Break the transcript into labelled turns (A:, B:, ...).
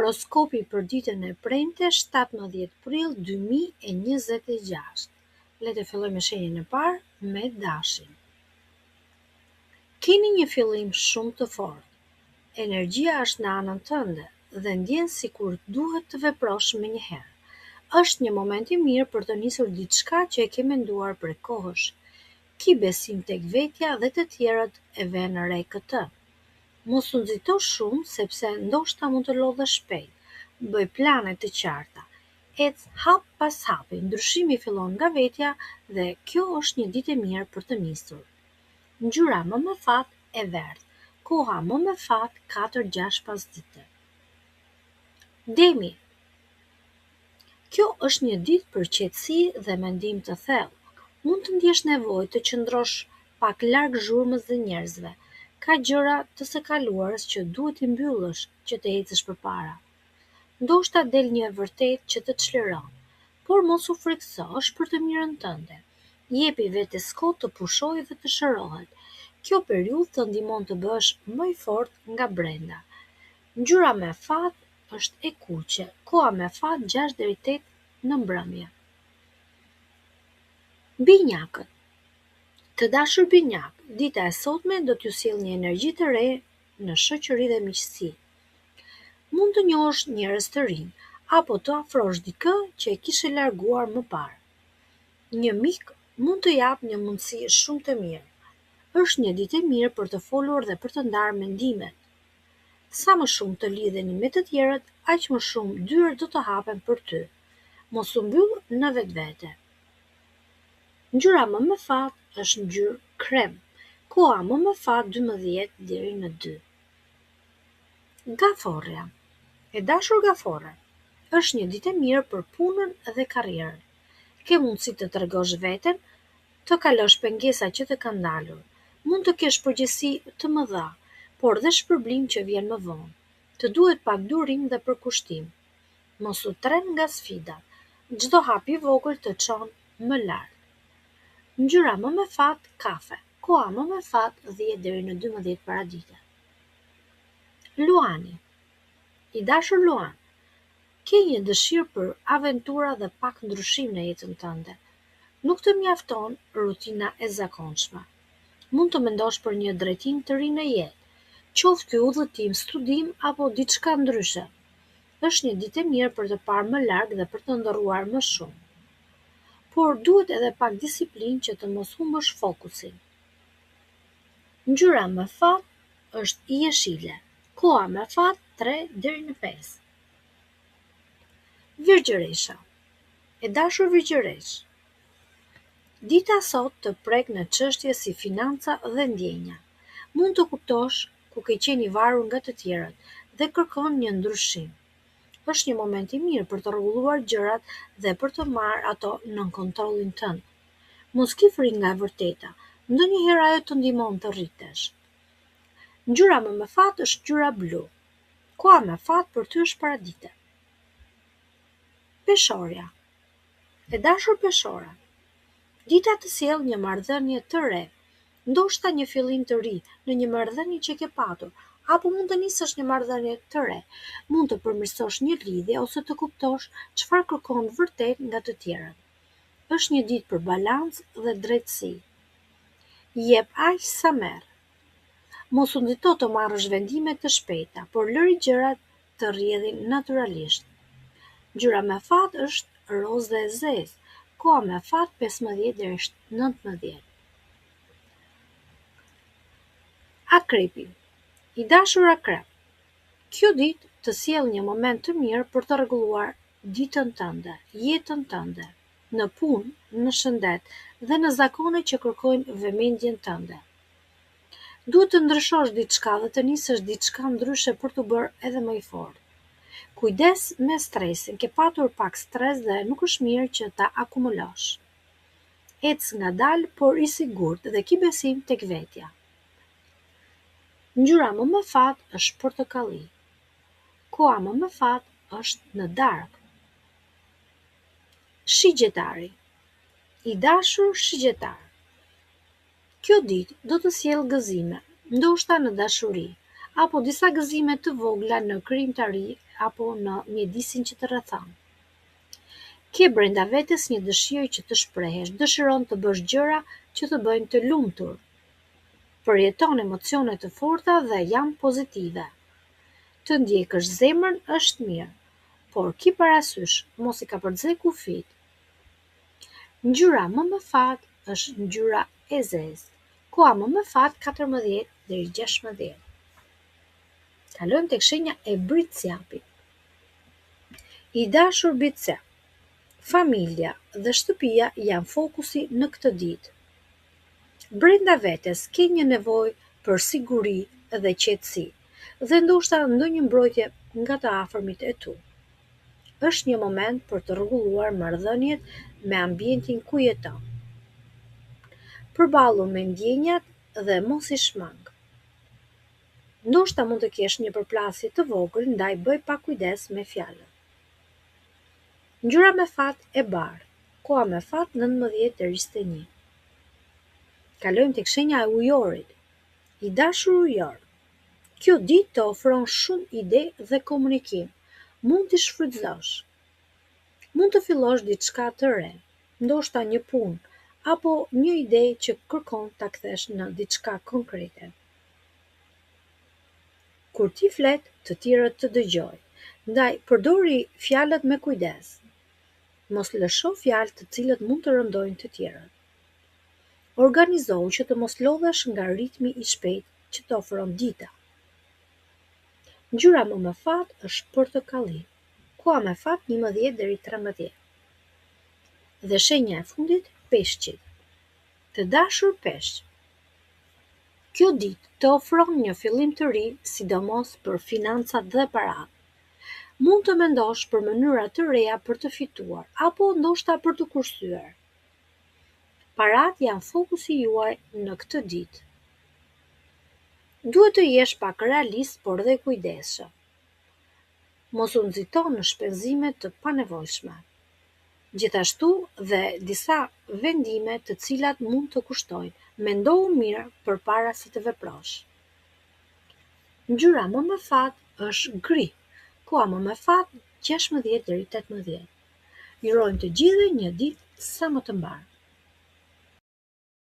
A: Horoskopi për ditën e premte 17 prill 2026. Le të fillojmë me shenjën e parë me dashin. Keni një fillim shumë të fortë. Energjia është në anën tënde dhe ndjen sikur duhet të veprosh menjëherë. Është një moment i mirë për të nisur diçka që e ke menduar prej kohësh. Ki besim tek vetja dhe të tjerët e vënë re këtë. Mos u nxito shumë sepse ndoshta mund të lodhesh shpejt. Bëj plane të qarta. Ec hap pas hapi, ndryshimi fillon nga vetja dhe kjo është një ditë e mirë për të nisur. Ngjyra më me fat e verdh. Koha më me fat 4-6 pasdite. Demi. Kjo është një ditë për qetësi dhe mendim të thellë. Mund të ndjesh nevojë të qëndrosh pak larg zhurmës dhe njerëzve. Ka gjëra të së kaluarës që duhet i mbyllësh që të ecësh përpara. Ndoshta del një e vërtetë që të çliron, por mos u friksosh për të mirën tënde. Jepi vetes kohë të pushojë dhe të shërohet. Kjo periudhë të ndihmon të bëhesh më i fortë nga brenda. Ngjyra me fat është e kuqe, koha me fat 6 deri 8 në mbrëmje. Binjakët. Të dashur binjak, dita e sotme do t'ju sjellë një energji të re në shoqëri dhe miqësi. Mund të njohësh njerëz të rinj, apo të afrosh dikë që e kishe larguar më parë. Një mik mund të jap një mundësi shumë të mirë. Është një ditë e mirë për të folur dhe për të ndarë mendimet. Sa më shumë të lidheni me të tjerët, aq më shumë dyert do të hapen për ty. Mos u mbyll në vetvete. Ngjyra më me fat është ngjyrë krem. Koha më me fat 12 deri në 2. Gaforja. E dashur gafore, është një ditë e mirë për punën dhe karrierën. Ke mundësi të tregosh veten, të kalosh pengesa që të kanë dalur. Mund të kesh përgjegjësi të mëdha, por dhe shpërblim që vjen më vonë. Të duhet pak durim dhe përkushtim. Mos u tren nga sfidat. Çdo hap i vogël të çon më lart. Ngjyra më me fat kafe. Koha më me fat 10 deri në 12 paradite. Luani. I dashur Luan, ke një dëshirë për aventura dhe pak ndryshim në jetën tënde. Nuk të mjafton rutina e zakonshme. Mund të mendosh për një drejtim të ri në jetë, qoftë ky udhëtim, studim apo diçka ndryshe. Është një ditë e mirë për të parë më larg dhe për të ndërruar më shumë. Por duhet edhe pak disiplinë që të mos humbësh fokusin. Ngjyra më fat është jeshile. Koha me fat 3 deri në 5. Virgjëresha. E dashur virgjëresh, dita sot të prek në çështje si financa dhe ndjenja. Mund të kuptosh ku ke qenë i varur nga të tjerët dhe kërkon një ndryshim. Është një moment i mirë për të rregulluar gjërat dhe për të marrë ato nën kontrollin tënd. Mos ki frikë nga e vërteta, ndonjëherë ajo të ndihmon të rritesh. Ngjyra më me fat është ngjyra blu. Koha me fat për ty është paradite. Peshorja. E dashur peshora, dita të sjellë një marrëdhënie të re, ndoshta një fillim të ri në një marrëdhënie që ke patur, apo mund të nisësh një marrëdhënie të re. Mund të përmirësosh një lidhje ose të kuptosh çfarë kërkon vërtet nga të tjerët. Është një ditë për balancë dhe drejtësi. Jep aq sa merr. Mos u nxito të marrësh vendime të shpejta, por lëri gjërat të rrjedhin natyralisht. Ngjyra me fat është rozë dhe e zezë. Koha me fat 15 deri 19. Akrepi. I dashur akrep, kjo ditë të sjell një moment të mirë për të rregulluar ditën tënde, jetën tënde, në punë, në shëndet dhe në zakone që kërkojnë vëmendjen tënde. Duhet të ndryshosh diçka dhe të nisësh diçka ndryshe për të bërë edhe më i fortë. Kujdes me stresin, ke patur pak stres dhe nuk është mirë që ta akumulosh. Ec ngadalë por i sigurt dhe ki besim tek vetja. Ngjyra më me fat është portokalli. Koha më me fat është në darkë. Shigjetari. I dashur shigjetar, kjo ditë do të sjellë gëzime, ndoshta në dashuri, apo disa gëzime të vogla në krijimtari apo në mjedisin që të rrethon. Ke brenda vetes një dëshirë që të shprehesh, dëshiron të bësh gjëra që të bëjnë të lumtur. Përjeton emocione të forta dhe janë pozitive. Të ndjekësh zemrën është mirë, por ki parasysh mos i kapërcej kufit. Ngjyra më mëfat është ngjyra e zezë. Koha më mëfat 14 deri 16. Kalojmë tek shenja e britësjapit. I dashur britësjap, familja dhe shtëpia janë fokusi në këtë ditë. Brenda vetes ke një nevojë për siguri dhe qetësi dhe ndoshta ndonjë mbrojtje nga të afërmit e tu. Është një moment për të rregulluar marrëdhëniet me ambientin ku jeton. Përballu me ndjenjat dhe mos i shmang. Ndoshta mund të kesh një përplasje të vogël, ndaj bëj pak kujdes me fjalët. Ngjyra me fat e bardhë. Koha me fat 19 deri 21. Kalojmë tek shenja e ujorit. I dashur ujor. Kjo ditë të ofron shumë ide dhe komunikim. Mund t'i shfrytëzosh. Mund të fillosh diçka të re, ndoshta një punë apo një ide që kërkon ta kthesh në diçka konkrete. Kur ti flet, të tjerët të dëgjojnë, ndaj përdori fjalët me kujdes. Mos lësho fjalë të cilët mund të rëndojnë të tjerët. Organizohu që të mos lodhesh nga ritmi i shpejtë që të ofron dita. Ngjyra më mëfat është portokalli. Koha me fat 11 deri 13. Dhe shenja e fundit, peshqit. Të dashur peshq. Kjo ditë të ofron një fillim të ri, sidomos për financat dhe paratë. Mund të mendosh për mënyra të reja për të fituar, apo ndoshta për të kursyer. Paratë janë fokusi juaj në këtë ditë. Duhet të jesh pak realist, por dhe kujdesshëm. Mos u nxito në shpenzime të panevojshme. Gjithashtu dhe disa vendime të cilat mund të kushtojnë, mendohu mirë përpara se të veprosh. Ngjyra më mëfat është gri. Koha më mëfat 16 deri 18. Ju urojmë të gjithëve një ditë sa më të mbar.